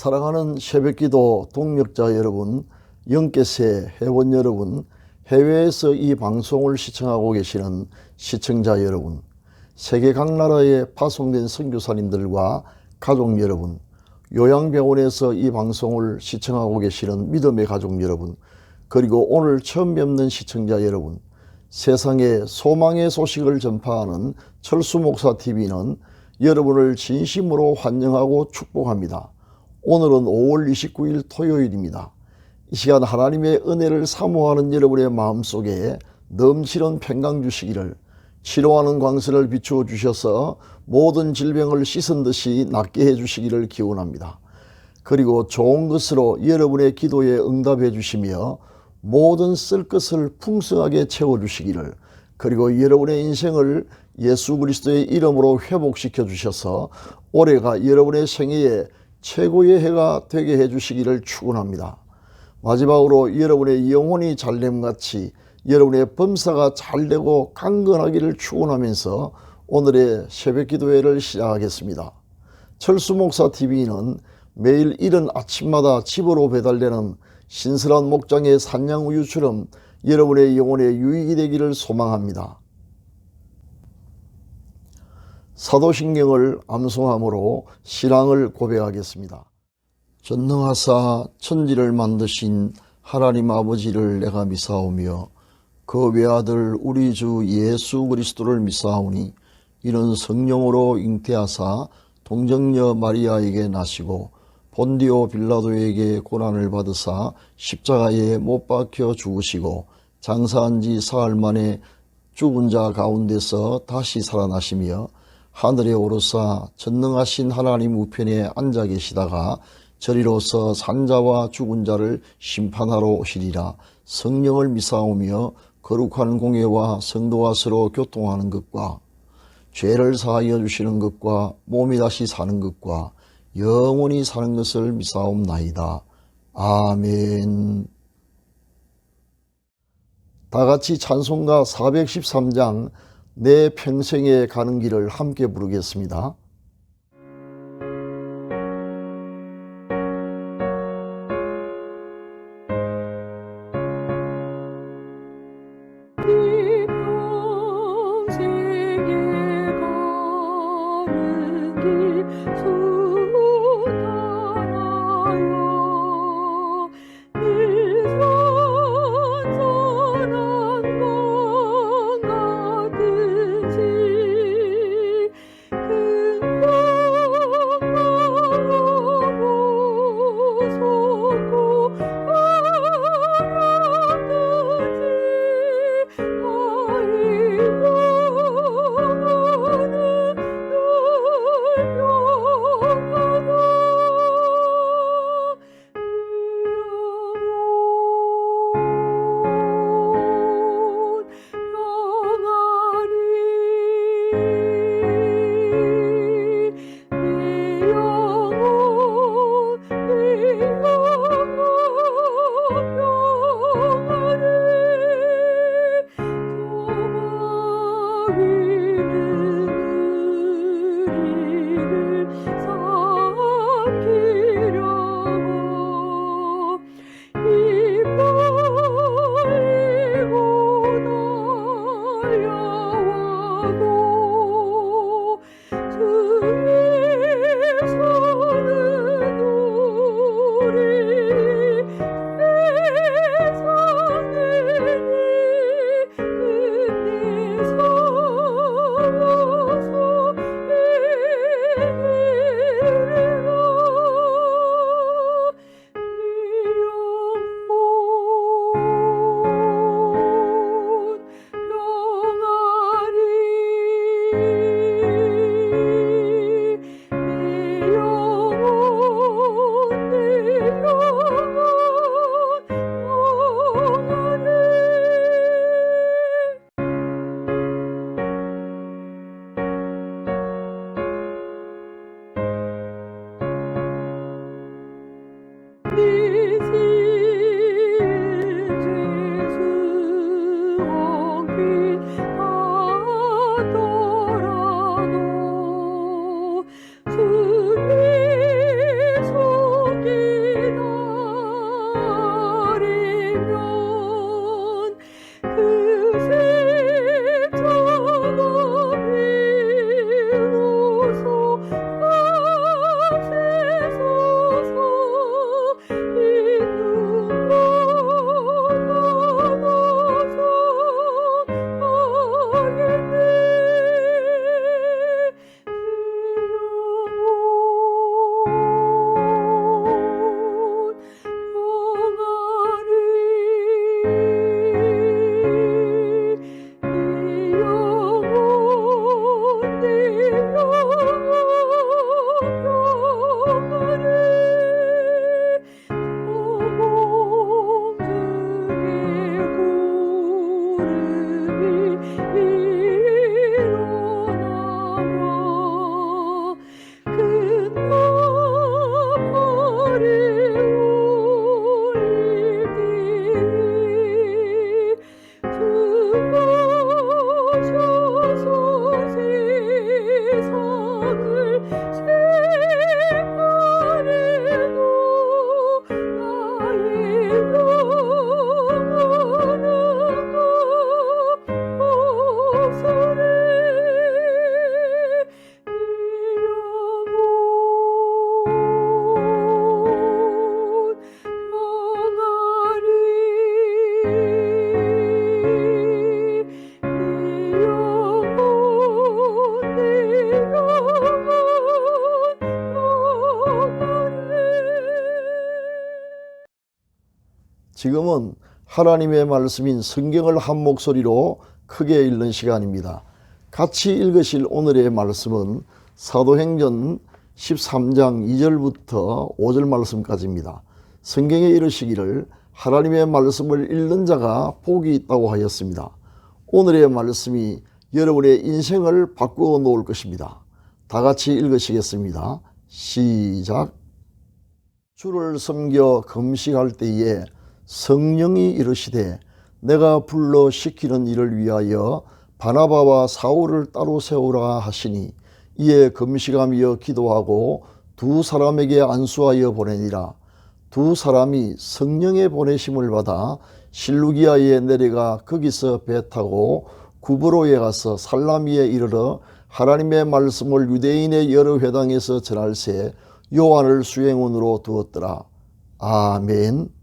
사랑하는 새벽기도 동력자 여러분, 영께세 회원 여러분, 해외에서 이 방송을 시청하고 계시는 시청자 여러분, 세계 각 나라에 파송된 선교사님들과 가족 여러분, 요양병원에서 이 방송을 시청하고 계시는 믿음의 가족 여러분, 그리고 오늘 처음 뵙는 시청자 여러분, 세상에 소망의 소식을 전파하는 철수목사TV는 여러분을 진심으로 환영하고 축복합니다. 오늘은 5월 29일 토요일입니다. 이 시간 하나님의 은혜를 사모하는 여러분의 마음속에 넘치는 평강 주시기를, 치료하는 광선을 비추어 주셔서 모든 질병을 씻은 듯이 낫게 해주시기를 기원합니다. 그리고 좋은 것으로 여러분의 기도에 응답해 주시며 모든 쓸 것을 풍성하게 채워주시기를, 그리고 여러분의 인생을 예수 그리스도의 이름으로 회복시켜 주셔서 올해가 여러분의 생애에 최고의 해가 되게 해주시기를 축원합니다. 마지막으로 여러분의 영혼이 잘됨같이 여러분의 범사가 잘되고 강건하기를 축원하면서 오늘의 새벽기도회를 시작하겠습니다. 철수목사TV는 매일 이른 아침마다 집으로 배달되는 신선한 목장의 산양우유처럼 여러분의 영혼에 유익이 되기를 소망합니다. 사도신경을 암송함으로 신앙을 고백하겠습니다. 전능하사 천지를 만드신 하나님 아버지를 내가 믿사오며 그 외아들 우리 주 예수 그리스도를 믿사오니 이는 성령으로 잉태하사 동정녀 마리아에게 나시고 본디오 빌라도에게 고난을 받으사 십자가에 못 박혀 죽으시고 장사한 지 사흘 만에 죽은 자 가운데서 다시 살아나시며 하늘에 오르사 전능하신 하나님 우편에 앉아 계시다가 저리로서 산자와 죽은 자를 심판하러 오시리라. 성령을 믿사오며 거룩한 공예와 성도와 서로 교통하는 것과 죄를 사하여 주시는 것과 몸이 다시 사는 것과 영원히 사는 것을 믿사옵나이다. 아멘. 다같이 찬송가 413장 내 평생에 가는 길을 함께 부르겠습니다. 지금은 하나님의 말씀인 성경을 한 목소리로 크게 읽는 시간입니다. 같이 읽으실 오늘의 말씀은 사도행전 13장 2절부터 5절 말씀까지입니다. 성경에 이르시기를 하나님의 말씀을 읽는 자가 복이 있다고 하였습니다. 오늘의 말씀이 여러분의 인생을 바꾸어 놓을 것입니다. 다 같이 읽으시겠습니다. 시작. 주를 섬겨 금식할 때에 성령이 이르시되 내가 불러 시키는 일을 위하여 바나바와 사울을 따로 세우라 하시니 이에 금식하며 기도하고 두 사람에게 안수하여 보내니라. 두 사람이 성령의 보내심을 받아 실루기아에 내려가 거기서 배 타고 구브로에 가서 살라미에 이르러 하나님의 말씀을 유대인의 여러 회당에서 전할새 요한을 수행원으로 두었더라. 아멘.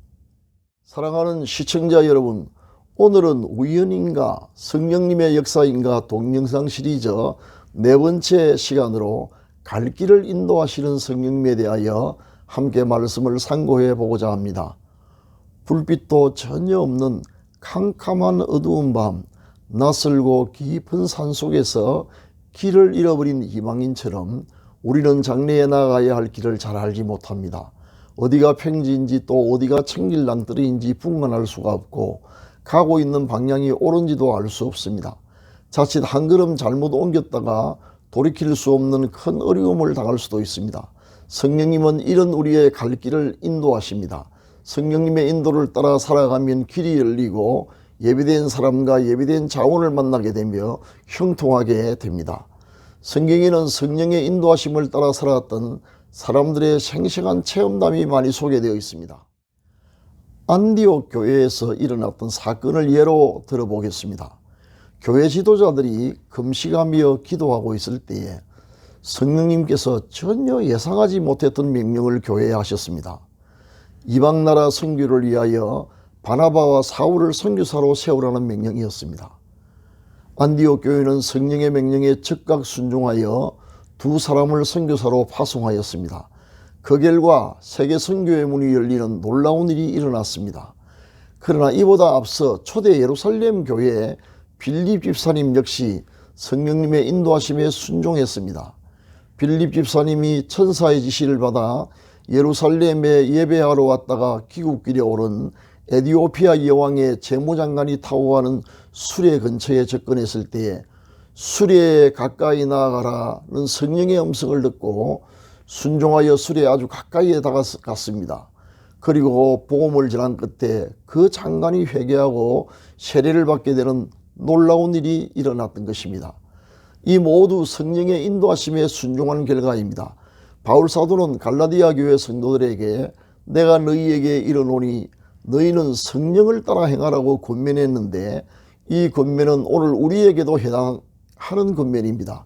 사랑하는 시청자 여러분, 오늘은 우연인가 성령님의 역사인가 동영상 시리즈 네 번째 시간으로 갈 길을 인도하시는 성령님에 대하여 함께 말씀을 상고해 보고자 합니다. 불빛도 전혀 없는 캄캄한 어두운 밤, 낯설고 깊은 산 속에서 길을 잃어버린 이방인처럼 우리는 장래에 나가야 할 길을 잘 알지 못합니다. 어디가 평지인지 또 어디가 청길낭떠러인지 분간할 수가 없고 가고 있는 방향이 옳은지도 알 수 없습니다. 자칫 한 걸음 잘못 옮겼다가 돌이킬 수 없는 큰 어려움을 당할 수도 있습니다. 성령님은 이런 우리의 갈 길을 인도하십니다. 성령님의 인도를 따라 살아가면 길이 열리고 예비된 사람과 예비된 자원을 만나게 되며 형통하게 됩니다. 성경에는 성령의 인도하심을 따라 살았던 사람들의 생생한 체험담이 많이 소개되어 있습니다. 안디옥 교회에서 일어났던 사건을 예로 들어보겠습니다. 교회 지도자들이 금식하며 기도하고 있을 때에 성령님께서 전혀 예상하지 못했던 명령을 교회에 하셨습니다. 이방나라 선교를 위하여 바나바와 사울을 선교사로 세우라는 명령이었습니다. 안디옥 교회는 성령의 명령에 즉각 순종하여 두 사람을 선교사로 파송하였습니다. 그 결과 세계 선교의 문이 열리는 놀라운 일이 일어났습니다. 그러나 이보다 앞서 초대 예루살렘 교회의 빌립 집사님 역시 성령님의 인도하심에 순종했습니다. 빌립 집사님이 천사의 지시를 받아 예루살렘에 예배하러 왔다가 귀국길에 오른 에티오피아 여왕의 재무장관이 타고 가는 수레 근처에 접근했을 때에 수레에 가까이 나아가라는 성령의 음성을 듣고 순종하여 수레에 아주 가까이에 다가갔습니다. 그리고 복음을 전한 끝에 그 장관이 회개하고 세례를 받게 되는 놀라운 일이 일어났던 것입니다. 이 모두 성령의 인도하심에 순종한 결과입니다. 바울 사도는 갈라디아 교회 성도들에게 내가 너희에게 이르노니 너희는 성령을 따라 행하라고 권면했는데 이 권면은 오늘 우리에게도 해당하는 권면입니다.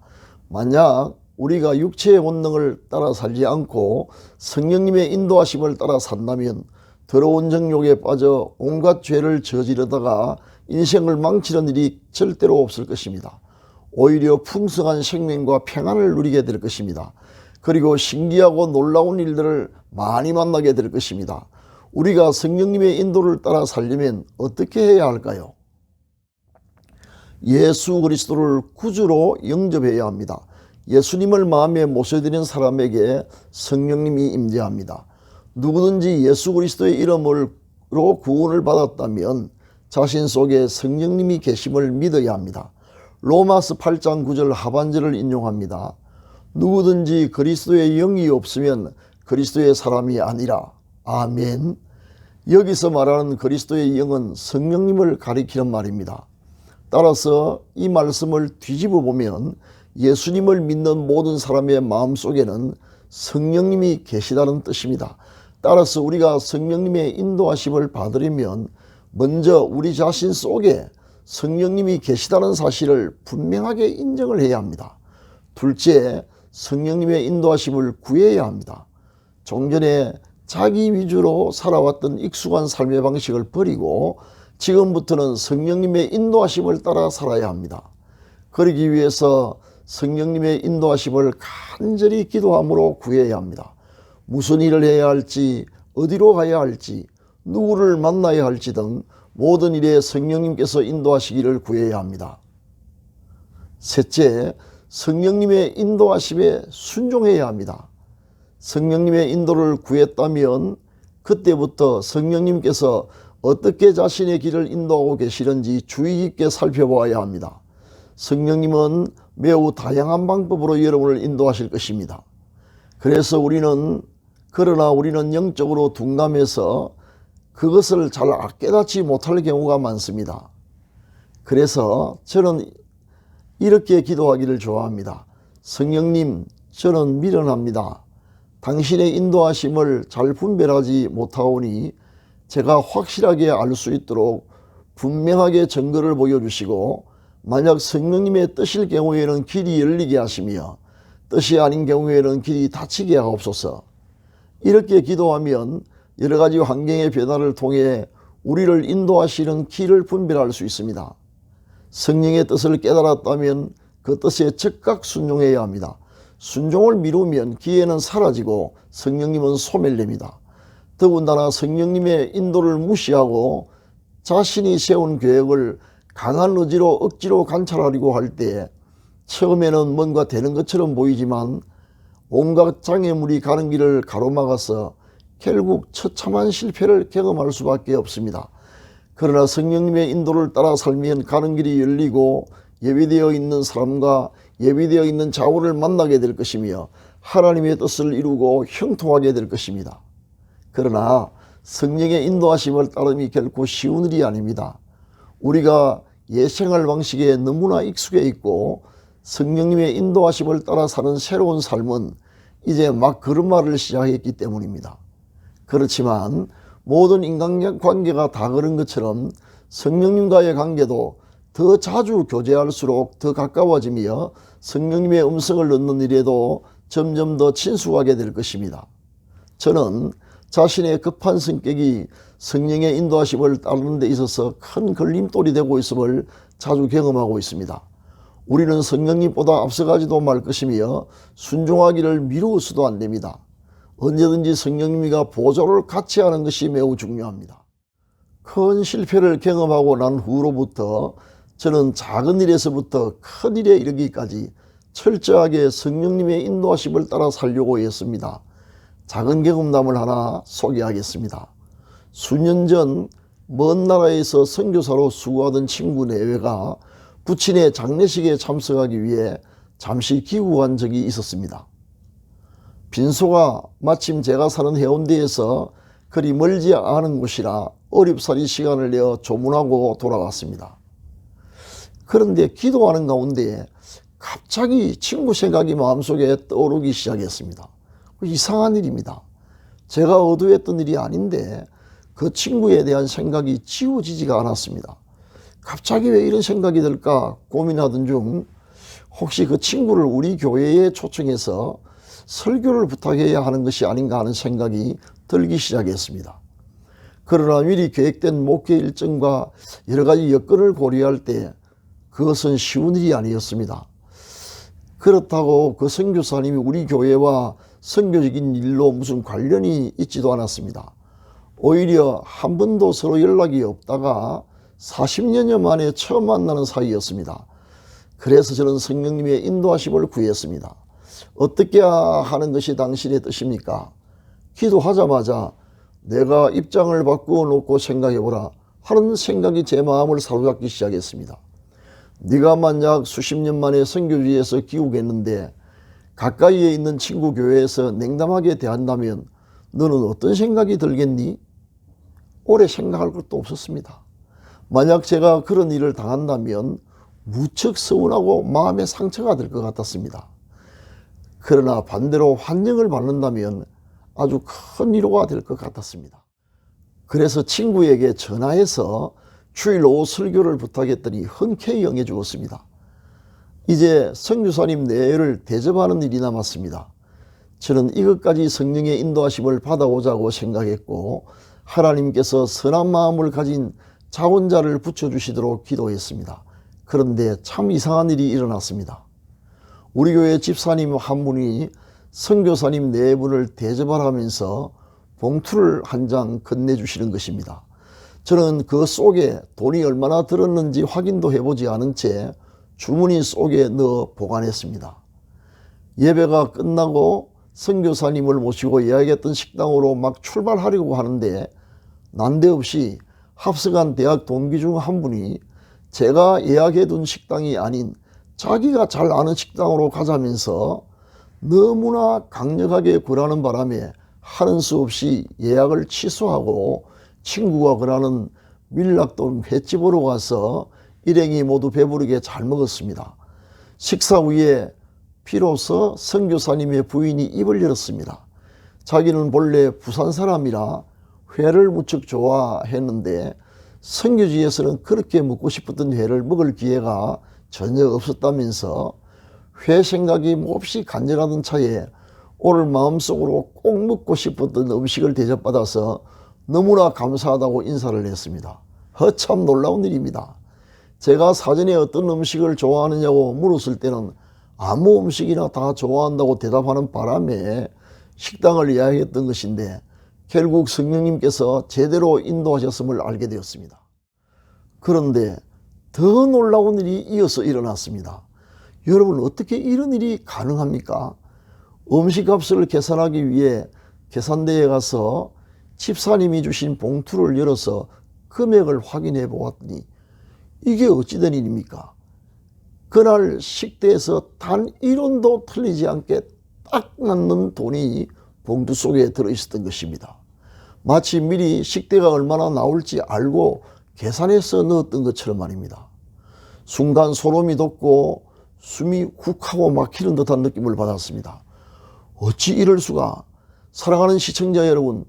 만약 우리가 육체의 본능을 따라 살지 않고 성령님의 인도하심을 따라 산다면 더러운 정욕에 빠져 온갖 죄를 저지르다가 인생을 망치는 일이 절대로 없을 것입니다. 오히려 풍성한 생명과 평안을 누리게 될 것입니다. 그리고 신기하고 놀라운 일들을 많이 만나게 될 것입니다. 우리가 성령님의 인도를 따라 살려면 어떻게 해야 할까요? 예수 그리스도를 구주로 영접해야 합니다. 예수님을 마음에 모셔드린 사람에게 성령님이 임재합니다. 누구든지 예수 그리스도의 이름으로 구원을 받았다면 자신 속에 성령님이 계심을 믿어야 합니다. 로마서 8장 9절 하반절을 인용합니다. 누구든지 그리스도의 영이 없으면 그리스도의 사람이 아니라. 아멘. 여기서 말하는 그리스도의 영은 성령님을 가리키는 말입니다. 따라서 이 말씀을 뒤집어 보면 예수님을 믿는 모든 사람의 마음속에는 성령님이 계시다는 뜻입니다. 따라서 우리가 성령님의 인도하심을 받으려면 먼저 우리 자신 속에 성령님이 계시다는 사실을 분명하게 인정을 해야 합니다. 둘째, 성령님의 인도하심을 구해야 합니다. 종전에 자기 위주로 살아왔던 익숙한 삶의 방식을 버리고 지금부터는 성령님의 인도하심을 따라 살아야 합니다. 그러기 위해서 성령님의 인도하심을 간절히 기도함으로 구해야 합니다. 무슨 일을 해야 할지, 어디로 가야 할지, 누구를 만나야 할지 등 모든 일에 성령님께서 인도하시기를 구해야 합니다. 셋째, 성령님의 인도하심에 순종해야 합니다. 성령님의 인도를 구했다면 그때부터 성령님께서 어떻게 자신의 길을 인도하고 계시는지 주의 깊게 살펴보아야 합니다. 성령님은 매우 다양한 방법으로 여러분을 인도하실 것입니다. 그래서 그러나 우리는 영적으로 둔감해서 그것을 잘 깨닫지 못할 경우가 많습니다. 그래서 저는 이렇게 기도하기를 좋아합니다. 성령님, 저는 미련합니다. 당신의 인도하심을 잘 분별하지 못하오니 제가 확실하게 알 수 있도록 분명하게 증거를 보여주시고, 만약 성령님의 뜻일 경우에는 길이 열리게 하시며 뜻이 아닌 경우에는 길이 닫히게 하옵소서. 이렇게 기도하면 여러 가지 환경의 변화를 통해 우리를 인도하시는 길을 분별할 수 있습니다. 성령의 뜻을 깨달았다면 그 뜻에 즉각 순종해야 합니다. 순종을 미루면 기회는 사라지고 성령님은 소멸됩니다. 더군다나 성령님의 인도를 무시하고 자신이 세운 계획을 강한 의지로 억지로 관찰하려고 할 때 처음에는 뭔가 되는 것처럼 보이지만 온갖 장애물이 가는 길을 가로막아서 결국 처참한 실패를 경험할 수밖에 없습니다. 그러나 성령님의 인도를 따라 살면 가는 길이 열리고 예비되어 있는 사람과 예비되어 있는 자원을 만나게 될 것이며 하나님의 뜻을 이루고 형통하게 될 것입니다. 그러나 성령의 인도하심을 따름이 결코 쉬운 일이 아닙니다. 우리가 옛생활 방식에 너무나 익숙해 있고 성령님의 인도하심을 따라 사는 새로운 삶은 이제 막 걸음마를 시작했기 때문입니다. 그렇지만 모든 인간관계가 다 그런 것처럼 성령님과의 관계도 더 자주 교제할수록 더 가까워지며 성령님의 음성을 듣는 일에도 점점 더 친숙하게 될 것입니다. 저는 자신의 급한 성격이 성령의 인도하심을 따르는 데 있어서 큰 걸림돌이 되고 있음을 자주 경험하고 있습니다. 우리는 성령님보다 앞서가지도 말 것이며 순종하기를 미루어서도 안 됩니다. 언제든지 성령님과 보조를 같이 하는 것이 매우 중요합니다. 큰 실패를 경험하고 난 후로부터 저는 작은 일에서부터 큰 일에 이르기까지 철저하게 성령님의 인도하심을 따라 살려고 했습니다. 작은 경험담을 하나 소개하겠습니다. 수년 전 먼 나라에서 선교사로 수고하던 친구 내외가 부친의 장례식에 참석하기 위해 잠시 귀국한 적이 있었습니다. 빈소가 마침 제가 사는 해운대에서 그리 멀지 않은 곳이라 어렵사리 시간을 내어 조문하고 돌아갔습니다. 그런데 기도하는 가운데 갑자기 친구 생각이 마음속에 떠오르기 시작했습니다. 이상한 일입니다. 제가 의도했던 일이 아닌데 그 친구에 대한 생각이 지워지지가 않았습니다. 갑자기 왜 이런 생각이 들까 고민하던 중 혹시 그 친구를 우리 교회에 초청해서 설교를 부탁해야 하는 것이 아닌가 하는 생각이 들기 시작했습니다. 그러나 미리 계획된 목회 일정과 여러 가지 여건을 고려할 때 그것은 쉬운 일이 아니었습니다. 그렇다고 그 선교사님이 우리 교회와 선교적인 일로 무슨 관련이 있지도 않았습니다. 오히려 한 번도 서로 연락이 없다가 40년여 만에 처음 만나는 사이였습니다. 그래서 저는 성령님의 인도하심을 구했습니다. 어떻게 하는 것이 당신의 뜻입니까? 기도하자마자 내가 입장을 바꾸어 놓고 생각해보라 하는 생각이 제 마음을 사로잡기 시작했습니다. 네가 만약 수십 년 만에 선교지에서 귀국했는데 가까이에 있는 친구 교회에서 냉담하게 대한다면 너는 어떤 생각이 들겠니? 오래 생각할 것도 없었습니다. 만약 제가 그런 일을 당한다면 무척 서운하고 마음에 상처가 될 것 같았습니다. 그러나 반대로 환영을 받는다면 아주 큰 위로가 될 것 같았습니다. 그래서 친구에게 전화해서 주일 오후 설교를 부탁했더니 흔쾌히 응해 주었습니다. 이제 선교사님 내외를 대접하는 일이 남았습니다. 저는 이것까지 성령의 인도하심을 받아오자고 생각했고 하나님께서 선한 마음을 가진 자원자를 붙여주시도록 기도했습니다. 그런데 참 이상한 일이 일어났습니다. 우리 교회 집사님 한 분이 선교사님 네 분을 대접하라면서 봉투를 한 장 건네주시는 것입니다. 저는 그 속에 돈이 얼마나 들었는지 확인도 해보지 않은 채 주머니 속에 넣어 보관했습니다. 예배가 끝나고 선교사님을 모시고 예약했던 식당으로 막 출발하려고 하는데 난데없이 합석한 대학 동기 중 한 분이 제가 예약해둔 식당이 아닌 자기가 잘 아는 식당으로 가자면서 너무나 강력하게 권하는 바람에 하는 수 없이 예약을 취소하고 친구가 권하는 밀락동 횟집으로 가서 일행이 모두 배부르게 잘 먹었습니다. 식사 후에 비로소 선교사님의 부인이 입을 열었습니다. 자기는 본래 부산 사람이라 회를 무척 좋아했는데 선교지에서는 그렇게 먹고 싶었던 회를 먹을 기회가 전혀 없었다면서 회 생각이 몹시 간절하던 차에 오늘 마음속으로 꼭 먹고 싶었던 음식을 대접받아서 너무나 감사하다고 인사를 했습니다. 참 놀라운 일입니다. 제가 사전에 어떤 음식을 좋아하느냐고 물었을 때는 아무 음식이나 다 좋아한다고 대답하는 바람에 식당을 예약했던 것인데 결국 성령님께서 제대로 인도하셨음을 알게 되었습니다. 그런데 더 놀라운 일이 이어서 일어났습니다. 여러분, 어떻게 이런 일이 가능합니까? 음식값을 계산하기 위해 계산대에 가서 집사님이 주신 봉투를 열어서 금액을 확인해 보았더니 이게 어찌된 일입니까? 그날 식대에서 단 1원도 틀리지 않게 딱 맞는 돈이 봉투 속에 들어있었던 것입니다. 마치 미리 식대가 얼마나 나올지 알고 계산해서 넣었던 것처럼 말입니다. 순간 소름이 돋고 숨이 훅하고 막히는 듯한 느낌을 받았습니다. 어찌 이럴 수가? 사랑하는 시청자 여러분,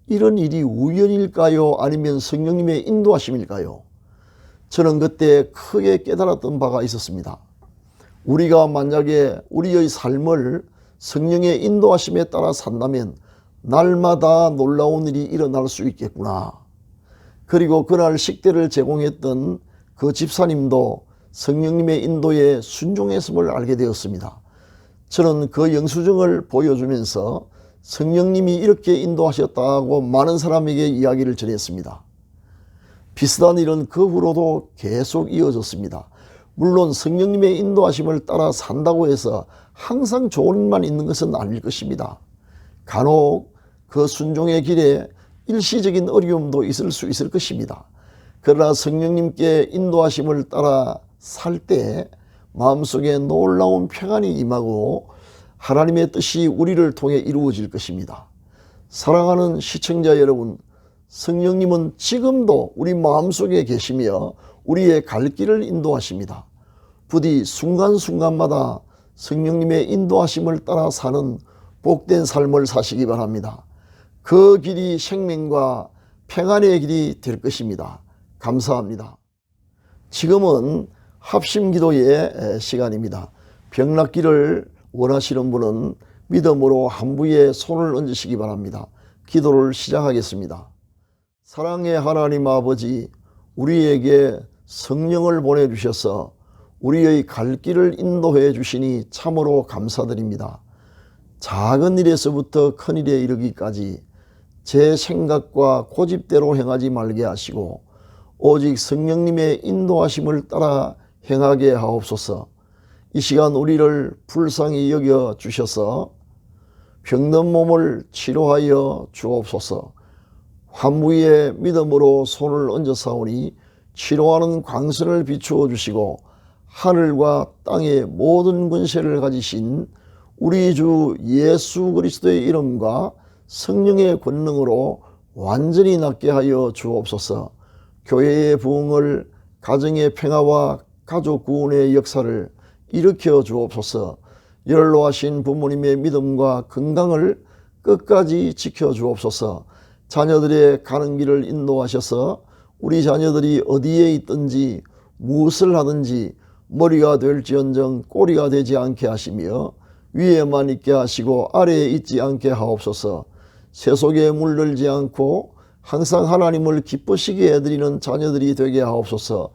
이런 일이 우연일까요? 아니면 성령님의 인도하심일까요? 저는 그때 크게 깨달았던 바가 있었습니다. 우리가 만약에 우리의 삶을 성령의 인도하심에 따라 산다면 날마다 놀라운 일이 일어날 수 있겠구나. 그리고 그날 식대를 제공했던 그 집사님도 성령님의 인도에 순종했음을 알게 되었습니다. 저는 그 영수증을 보여주면서 성령님이 이렇게 인도하셨다고 많은 사람에게 이야기를 전했습니다. 비슷한 일은 그 후로도 계속 이어졌습니다. 물론 성령님의 인도하심을 따라 산다고 해서 항상 좋은 일만 있는 것은 아닐 것입니다. 간혹 그 순종의 길에 일시적인 어려움도 있을 수 있을 것입니다. 그러나 성령님께 인도하심을 따라 살 때 마음속에 놀라운 평안이 임하고 하나님의 뜻이 우리를 통해 이루어질 것입니다. 사랑하는 시청자 여러분, 성령님은 지금도 우리 마음속에 계시며 우리의 갈 길을 인도하십니다. 부디 순간순간마다 성령님의 인도하심을 따라 사는 복된 삶을 사시기 바랍니다. 그 길이 생명과 평안의 길이 될 것입니다. 감사합니다. 지금은 합심기도의 시간입니다. 병 낫기를 원하시는 분은 믿음으로 한부에 손을 얹으시기 바랍니다. 기도를 시작하겠습니다. 사랑의 하나님 아버지, 우리에게 성령을 보내주셔서 우리의 갈 길을 인도해 주시니 참으로 감사드립니다. 작은 일에서부터 큰 일에 이르기까지 제 생각과 고집대로 행하지 말게 하시고 오직 성령님의 인도하심을 따라 행하게 하옵소서. 이 시간 우리를 불쌍히 여겨 주셔서 병든 몸을 치료하여 주옵소서. 환부에 믿음으로 손을 얹어 사오니 치료하는 광선을 비추어 주시고 하늘과 땅의 모든 권세를 가지신 우리 주 예수 그리스도의 이름과 성령의 권능으로 완전히 낫게 하여 주옵소서. 교회의 부흥을, 가정의 평화와 가족 구원의 역사를 일으켜 주옵소서. 연로하신 부모님의 믿음과 건강을 끝까지 지켜 주옵소서. 자녀들의 가는 길을 인도하셔서 우리 자녀들이 어디에 있든지 무엇을 하든지 머리가 될지언정 꼬리가 되지 않게 하시며 위에만 있게 하시고 아래에 있지 않게 하옵소서. 세속에 물들지 않고 항상 하나님을 기쁘시게 해드리는 자녀들이 되게 하옵소서.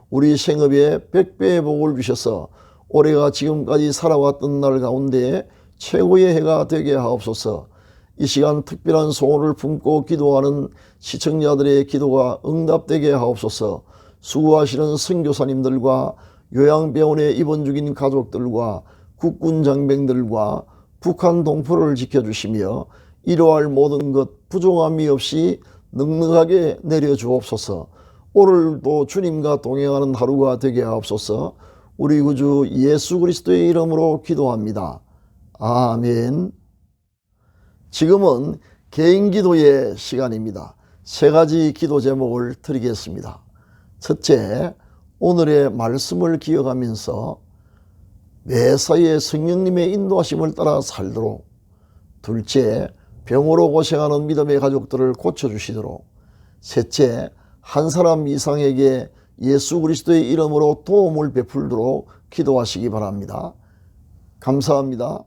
우리 생업에 100배의 복을 주셔서 올해가 지금까지 살아왔던 날 가운데 최고의 해가 되게 하옵소서. 이 시간 특별한 소원을 품고 기도하는 시청자들의 기도가 응답되게 하옵소서. 수고하시는 선교사님들과 요양병원에 입원 중인 가족들과 국군 장병들과 북한 동포를 지켜주시며 이러할 모든 것 부족함이 없이 넉넉하게 내려주옵소서. 오늘도 주님과 동행하는 하루가 되게 하옵소서. 우리 구주 예수 그리스도의 이름으로 기도합니다. 아멘. 지금은 개인 기도의 시간입니다. 세 가지 기도 제목을 드리겠습니다. 첫째, 오늘의 말씀을 기억하면서 매사에 성령님의 인도하심을 따라 살도록. 둘째, 병으로 고생하는 믿음의 가족들을 고쳐주시도록. 셋째, 한 사람 이상에게 예수 그리스도의 이름으로 도움을 베풀도록 기도하시기 바랍니다. 감사합니다.